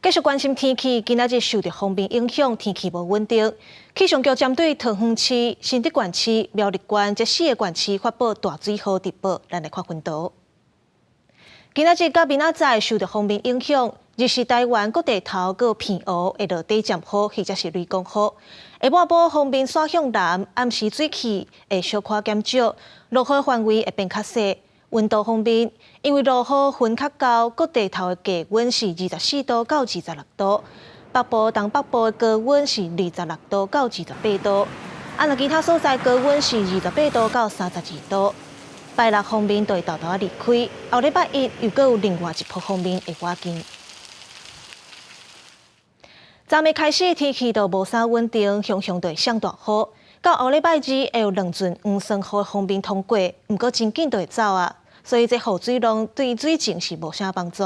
继续关心天气，今仔日受到风面影响，天气无稳定。气象局针对桃园市、新竹县市、苗栗县这4个县市发布大水豪特报，咱来看分图。今仔日到明仔载受到风面影响，日是台湾各地头各偏乌，会落地渐雨或者是雷公雨。下半晡风面转向南，暗时水汽会小可减少，落雨范围会变较细。温度方面，因为落雨云较高，各地头的低温是24度到26度，北部、东北部的高温是26度到28度，若其他所在高温是28度到32度。拜六方面就会豆豆离开，后礼拜一又阁有另外一波方面会赶进。昨暝开始天气就无啥稳定，常常就会上大雨。到后礼拜二会有2阵黄酸雨的方面通过，不过真紧就会走啊。所以这雨水量对水情是无啥帮助。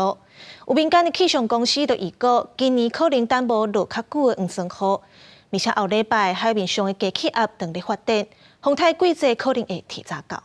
有民间的气象公司就预告，今年可能等无落较久的黄酸雨，而且后礼拜海面上的低气压正在发展，风台季节可能会提早到。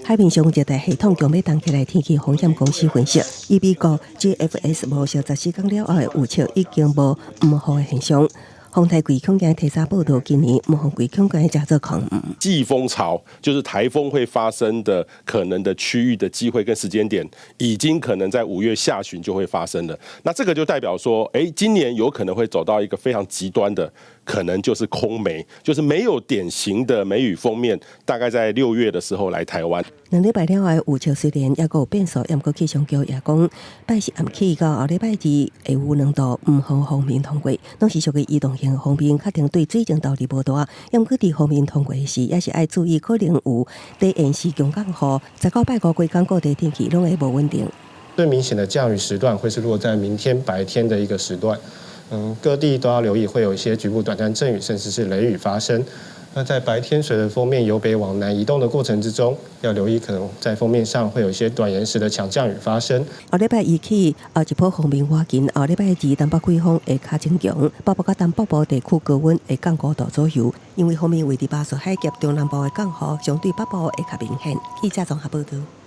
海面上热带系统强要动起来，天气风险公司分析，伊美国 GFS 无效14天了后的预测已经无雨的现象。风台季空间提早报道，今年雨季空间加做空。季风潮就是台风会发生的可能的区域的机会跟时间点，已经可能在5月下旬就会发生了。那这个就代表说，今年有可能会走到一个非常极端的，可能就是空梅，就是没有典型的梅雨锋面，大概在6月的时候来台湾。2礼拜了后的预测虽然也有变数，不过气象局也讲，拜四暗起到后礼拜二会有2度雨方面通过，拢是属于移动性方面，确定对水情到底无大。不过伫方面通过时，也是要注意可能有低延时强降雨。再到拜5规天各地天气拢会无稳定。最明显的降雨时段会是落在明天白天的一个时段。各地都要留意，会有一些局部短暂阵雨，甚至是雷雨发生。那在白天随着锋面由北往南移动的过程之中，要留意可能在锋面上会有一些短延时的强降雨发生。后礼拜一起，一波锋面瓦紧，后礼拜二东北季风会较增强，北部甲东北部地区高温会降5度左右，因为锋面位伫巴士海峡中南部的降雨相对北部会较明显。记者综合报道。